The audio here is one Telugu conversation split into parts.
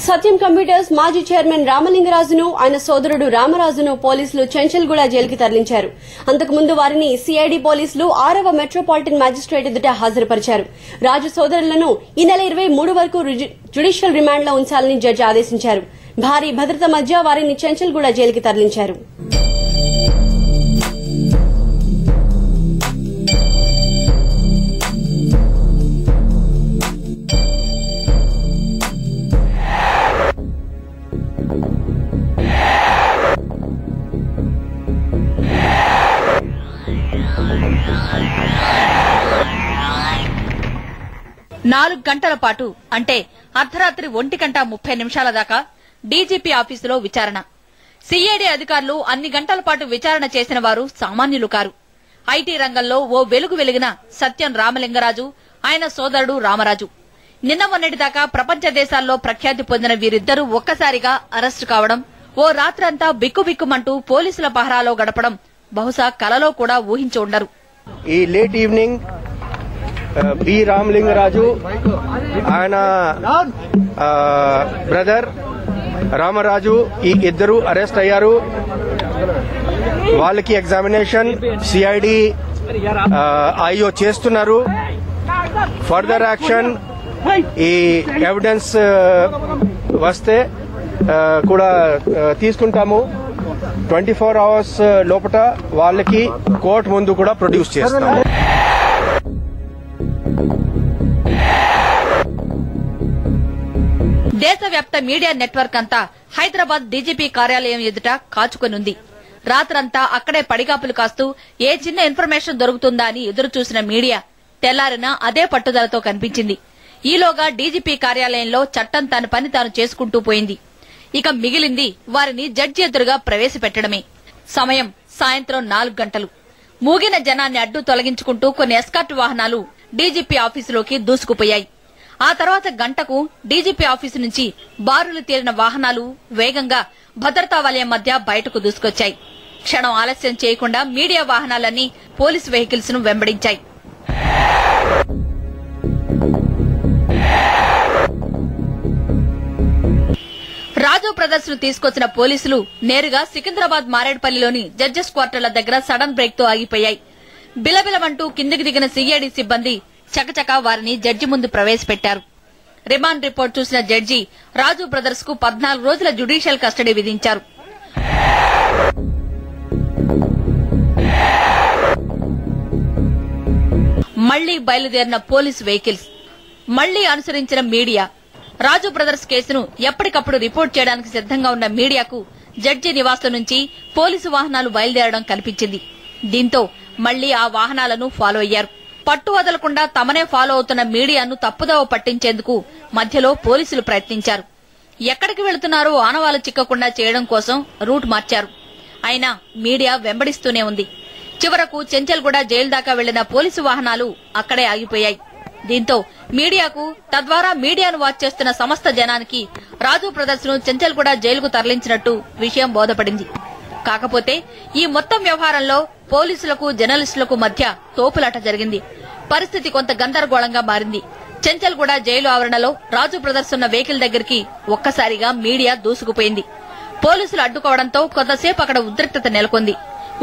సత్యం కంప్యూటర్స్ మాజీ చైర్మన్ రామలింగరాజును ఆయన సోదరుడు రామరాజును పోలీసులు చెంచల్గూడ జైలుకి తరలించారు. అంతకుముందు వారిని సిఐడి పోలీసులు 6వ మెట్రోపాలిటన్ మ్యాజిస్ట్రేట్ ఎదుట హాజరుపరిచారు. రాజు సోదరులను ఈ నెల 23 వరకు జ్యుడిషియల్ రిమాండ్లో ఉంచాలని జడ్జి ఆదేశించారు. భారీ భద్రత మధ్య వారిని చెంచల్గూడ జైలుకి తరలించారు. నాలుగు గంటల పాటు అంటే అర్ధరాత్రి 1:30 దాకా డీజీపీ ఆఫీసులో విచారణ. సిఐడి అధికారులు అన్ని గంటల పాటు విచారణ చేసిన వారు సామాన్యులు కారు. ఐటీ రంగంలో ఓ వెలుగు వెలిగిన సత్యం రామలింగరాజు, ఆయన సోదరుడు రామరాజు. నిన్న మొన్నటిదాకా ప్రపంచ దేశాల్లో ప్రఖ్యాతి పొందిన వీరిద్దరూ ఒక్కసారిగా అరెస్టు కావడం, ఓ రాత్రంతా బిక్కుబిక్కుమంటూ పోలీసుల పహరాలో గడపడం బహుశా కలలో కూడా ఊహించి ఉండరు. ఈ లేట్ ఈవినింగ్ బి రామలింగరాజు ఆయన బ్రదర్ రామరాజు ఈ ఇద్దరు అరెస్ట్ అయ్యారు. వాళ్ళకి ఎగ్జామినేషన్ సిఐడి ఐఓ చేస్తున్నారు. ఫర్దర్ యాక్షన్ ఈ ఎవిడెన్స్ వస్తే కూడా తీసుకుంటాము. 24 hours లోపల వాళ్ళకి కోర్టు ముందు కూడా ప్రొడ్యూస్ చేస్తాము. దేశవ్యాప్త మీడియా నెట్వర్క్ అంతా హైదరాబాద్ డీజీపీ కార్యాలయం ఎదుట కాచుకొనుంది. రాత్రంతా అక్కడే పడిగాపులు కాస్తూ ఏ చిన్న ఇన్ఫర్మేషన్ దొరుకుతుందా అని ఎదురుచూసిన మీడియా తెల్లారిన అదే పట్టుదలతో కనిపించింది. ఈలోగా డీజీపీ కార్యాలయంలో చట్టం తన పని తాను చేసుకుంటూ పోయింది. ఇక మిగిలింది వారిని జడ్జి ఎదురుగా ప్రవేశపెట్టడమే. సమయం సాయంత్రం 4 గంటలు. మూగిన జనాన్ని అడ్డు తొలగించుకుంటూ కొన్ని ఎస్కార్ట్ వాహనాలు డీజీపీ ఆఫీసులోకి దూసుకుపోయాయి. ఆ తర్వాత గంటకు డీజీపీ ఆఫీసు నుంచి బారులు తీరిన వాహనాలు వేగంగా భద్రతా వలయం మధ్య బయటకు దూసుకొచ్చాయి. క్షణం ఆలస్యం చేయకుండా మీడియా వాహనాలన్నీ పోలీసు వెహికల్స్ ను వెంబడించాయి. రాజు బ్రదర్స్ ను తీసుకొచ్చిన పోలీసులు నేరుగా సికింద్రాబాద్ మారేడుపల్లిలోని జడ్జెస్ క్వార్టర్ల దగ్గర సడన్ బ్రేక్ తో ఆగిపోయాయి. బిలబిలమంటూ కిందికి దిగిన సిఐడి సిబ్బంది చకచకా వారిని జడ్జి ముందు ప్రవేశపెట్టారు. రిమాండ్ రిపోర్ట్ చూసిన జడ్జి రాజు బ్రదర్స్ కు 14 రోజుల జ్యుడిషియల్ కస్టడీ విధించారు. మళ్లీ బయలుదేరిన పోలీసు వెహికల్స్, మళ్లీ అనుసరించిన మీడియా. రాజు బ్రదర్స్ కేసును ఎప్పటికప్పుడు రిపోర్ట్ చేయడానికి సిద్దంగా ఉన్న మీడియాకు జడ్జి నివాసం నుంచి పోలీసు వాహనాలు బయలుదేరడం కనిపించింది. దీంతో మళ్లీ ఆ వాహనాలను ఫాలో అయ్యారు. పట్టు వదలకుండా తమనే ఫాలో అవుతున్న మీడియాను తప్పుదోవ పట్టించేందుకు మధ్యలో పోలీసులు ప్రయత్నించారు. ఎక్కడికి వెళుతున్నారో ఆనవాలు చిక్కకుండా చేయడం కోసం రూట్ మార్చారు. అయినా మీడియా వెంబడిస్తూనే ఉంది. చివరకు చెంచల్గూడ జైలు దాకా వెళ్లిన పోలీసు వాహనాలు అక్కడే ఆగిపోయాయి. దీంతో మీడియాకు, తద్వారా మీడియాను వాచ్ చేస్తున్న సమస్త జనానికి రాజు బ్రదర్స్ ను చెంచల్గూడ జైలుకు తరలించినట్టు విషయం బోధపడింది. కాకపోతే ఈ మొత్తం వ్యవహారంలో పోలీసులకు, జర్నలిస్టులకు మధ్య తోపులాట జరిగింది. పరిస్థితి కొంత గందరగోళంగా మారింది. చెంచల్గూడ జైలు ఆవరణలో రాజు బ్రదర్స్ ఉన్న వెహికల్ దగ్గరికి ఒక్కసారిగా మీడియా దూసుకుపోయింది. పోలీసులు అడ్డుకోవడంతో కొంతసేపు అక్కడ ఉద్రిక్తత నెలకొంది.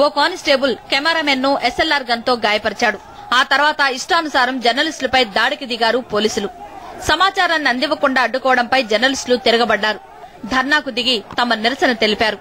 ఓ కానిస్టేబుల్ కెమెరామెన్ ను ఎస్ఎల్ఆర్ గన్ తో గాయపరిచాడు. ఆ తర్వాత ఇష్టానుసారం జర్నలిస్టులపై దాడికి దిగారు పోలీసులు. సమాచారాన్ని అందివ్వకుండా అడ్డుకోవడంపై జర్నలిస్టులు తిరగబడ్డారు. ధర్నాకు దిగి తమ నిరసన తెలిపారు.